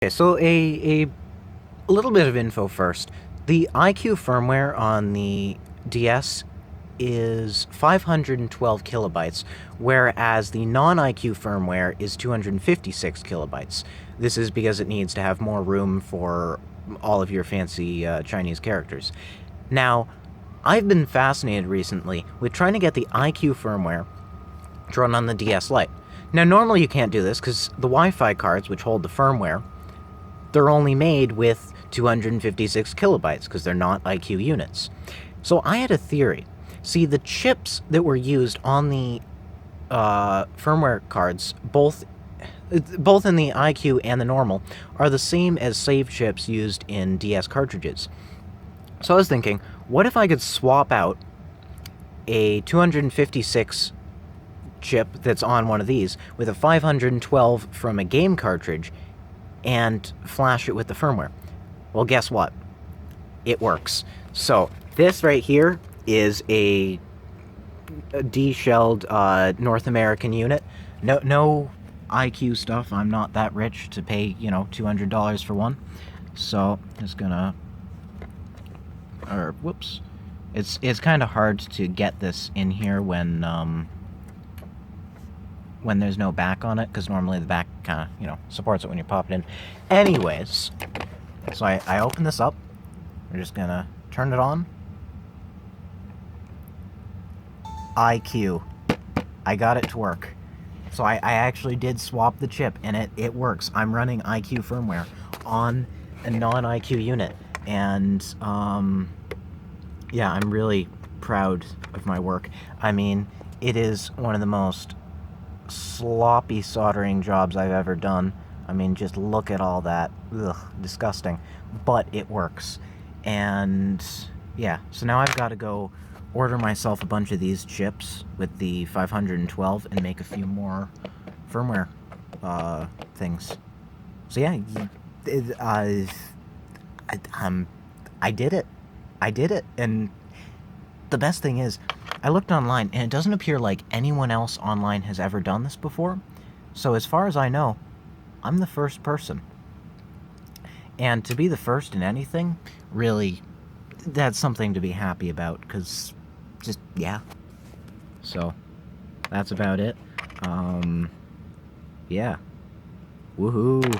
Okay, so a little bit of info first. The iQue firmware on the DS is 512 kilobytes, whereas the non-iQue firmware is 256 kilobytes. This is because it needs to have more room for all of your fancy Chinese characters. Now, I've been fascinated recently with trying to get the iQue firmware to run on the DS Lite. Now, normally you can't do this because the Wi-Fi cards, which hold the firmware, they're only made with 256 kilobytes because they're not iQue units. So I had a theory. See, the chips that were used on the firmware cards, both in the iQue and the normal, are the same as save chips used in DS cartridges. So I was thinking, what if I could swap out a 256 chip that's on one of these with a 512 from a game cartridge and flash it with the firmware? Well, guess what? It works. So this right here is a de-shelled North American unit. No iQue stuff. I'm not that rich to pay, $200 for one. So just gonna, whoops. It's kind of hard to get this in here when there's no back on it, because normally the back kind of, supports it when you pop it in. Anyways, so I open this up. We're just gonna turn it on. iQue. I got it to work. So I actually did swap the chip, and it works. I'm running iQue firmware on a non-iQue unit. And, yeah, I'm really proud of my work. I mean, it is one of the most sloppy soldering jobs I've ever done. I mean, just look at all that. Ugh, disgusting. But it works. And yeah, so now I've got to go order myself a bunch of these chips with the 512 and make a few more firmware things. So yeah, I did it. I did it. And the best thing is, I looked online, and it doesn't appear like anyone else online has ever done this before. So as far as I know, I'm the first person. And to be the first in anything, really, that's something to be happy about, because just, yeah. So, that's about it. Yeah. Woohoo.